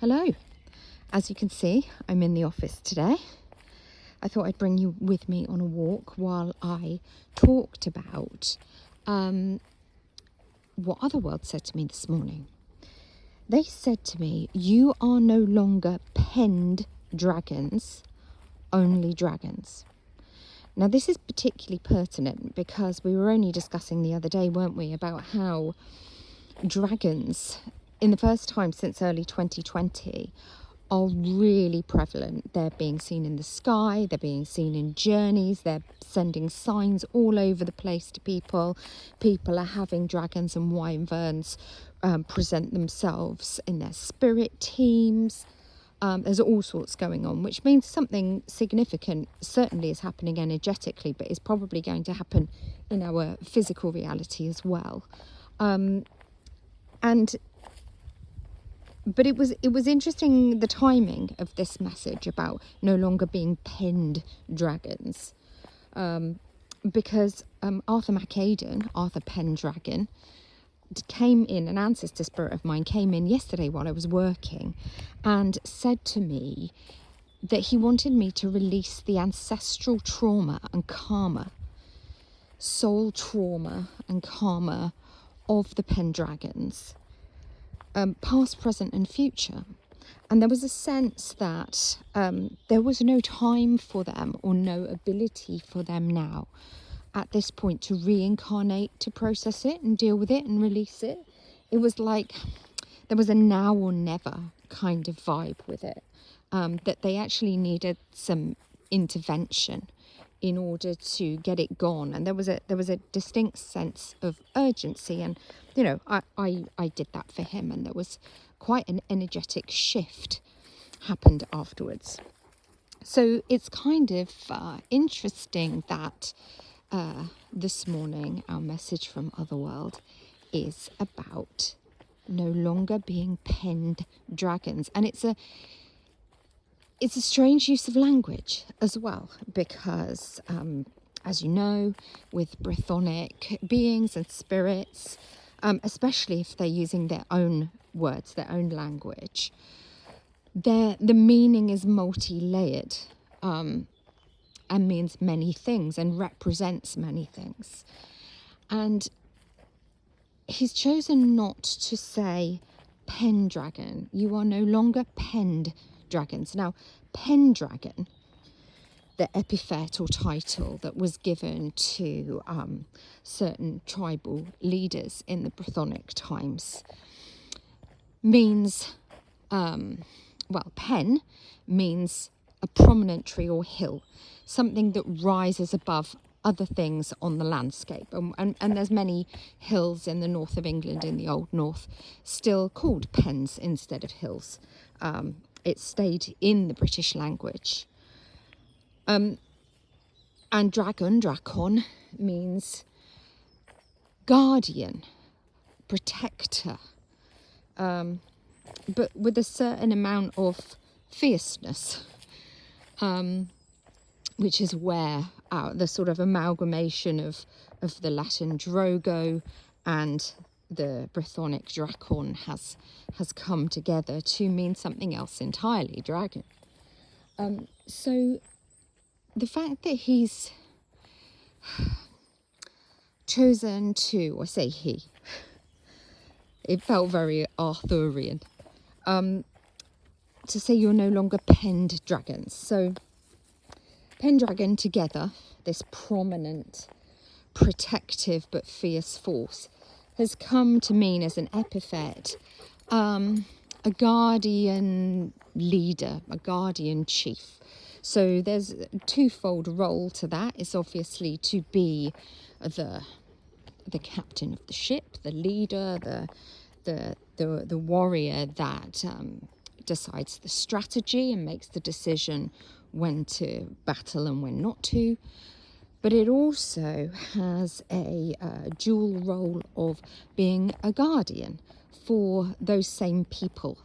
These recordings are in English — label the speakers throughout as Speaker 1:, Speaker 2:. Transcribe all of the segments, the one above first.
Speaker 1: Hello. As you can see, I'm in the office today. I thought I'd bring you with me on a walk while I talked about what Otherworld said to me this morning. They said to me, you are no longer penned dragons, only dragons. Now this is particularly pertinent because we were only discussing the other day, weren't we, about how dragons, in the first time since early 2020, are really prevalent. They're being seen in the sky, they're being seen in journeys, they're sending signs all over the place to people. People are having dragons and wyverns present themselves in their spirit teams. There's all sorts going on, which means something significant certainly is happening energetically, but is probably going to happen in our physical reality as well. But it was interesting, the timing of this message about no longer being penned dragons, because Arthur Pendragon, came in, an ancestor spirit of mine came in yesterday while I was working and said to me that he wanted me to release the ancestral trauma and karma, soul trauma and karma of the Pendragons, past, present and future. And there was a sense that there was no time for them or no ability for them now at this point to reincarnate, to process it and deal with it and release it. It was like there was a now or never kind of vibe with it, that they actually needed some intervention in order to get it gone. And there was a distinct sense of urgency, and you know, I did that for him, and there was quite an energetic shift happened afterwards. So it's kind of interesting that this morning our message from Otherworld is about no longer being penned dragons, and it's a strange use of language as well, because as you know, with Brythonic beings and spirits, especially if they're using their own words, their own language, the meaning is multi-layered, and means many things and represents many things. And he's chosen not to say Pendragon. You are no longer penned dragons. Now, Pendragon, the epithet or title that was given to certain tribal leaders in the Brythonic times, means, pen means a promontory or hill, something that rises above other things on the landscape. And there's many hills in the north of England, in the Old North, still called pens instead of hills. It stayed in the British language. And drakon, means guardian, protector, but with a certain amount of fierceness, which is where the sort of amalgamation of the Latin drogo and the Brythonic drakon has come together to mean something else entirely, dragon. So the fact that he's chosen to, I say he, it felt very Arthurian, to say you're no longer penned dragons. So Pendragon together, this prominent, protective but fierce force, has come to mean as an epithet a guardian leader, a guardian chief. So there's a twofold role to that. It's obviously to be the captain of the ship, the leader, the warrior that decides the strategy and makes the decision when to battle and when not to. But it also has a dual role of being a guardian for those same people,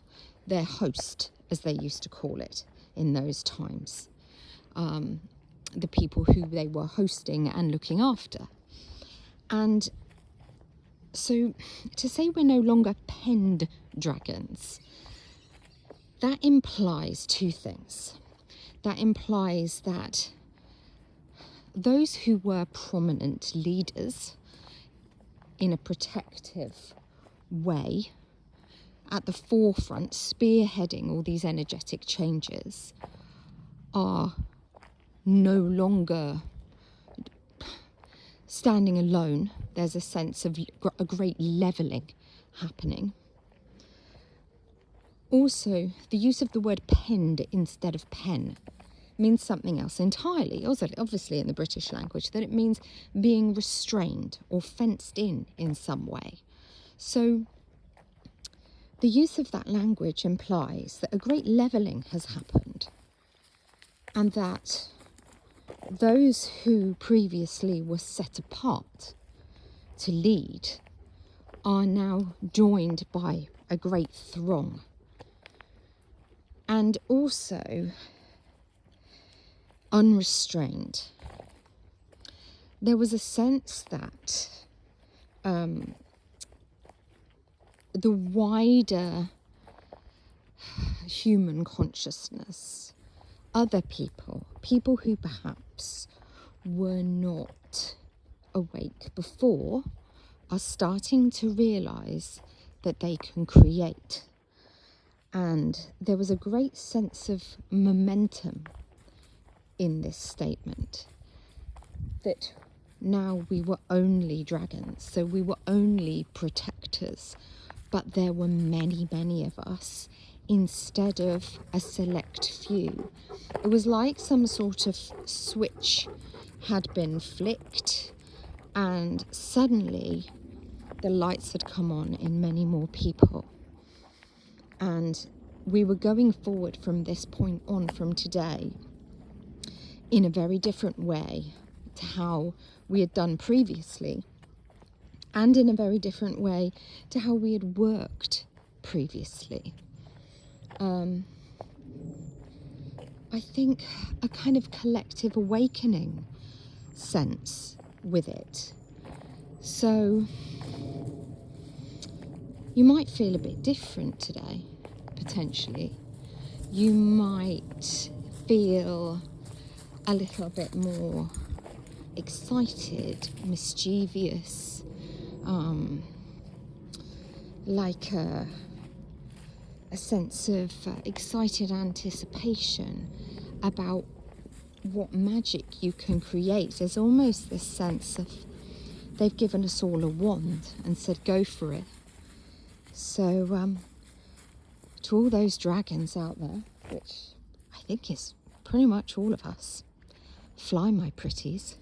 Speaker 1: their host, as they used to call it in those times, the people who they were hosting and looking after. And so to say we're no longer penned dragons that implies two things. That implies that those who were prominent leaders in a protective way, at the forefront, spearheading all these energetic changes, are no longer standing alone. There's a sense of a great levelling happening. Also, the use of the word penned instead of pen means something else entirely. Also, obviously in the British language, that it means being restrained or fenced in some way. So the use of that language implies that a great levelling has happened, and that those who previously were set apart to lead are now joined by a great throng. And also unrestrained. There was a sense that the wider human consciousness, other people who perhaps were not awake before, are starting to realise that they can create. And there was a great sense of momentum in this statement, that now we were only dragons, so we were only protectors, but there were many, many of us instead of a select few. It was like some sort of switch had been flicked, and suddenly the lights had come on in many more people. And we were going forward from this point on, from today, in a very different way to how we had done previously, and in a very different way to how we had worked previously. I think a kind of collective awakening sense with it. So you might feel a bit different today, potentially. You might feel a little bit more excited, mischievous, like a sense of excited anticipation about what magic you can create. There's almost this sense of they've given us all a wand and said, go for it. So to all those dragons out there, which I think is pretty much all of us, fly, my pretties.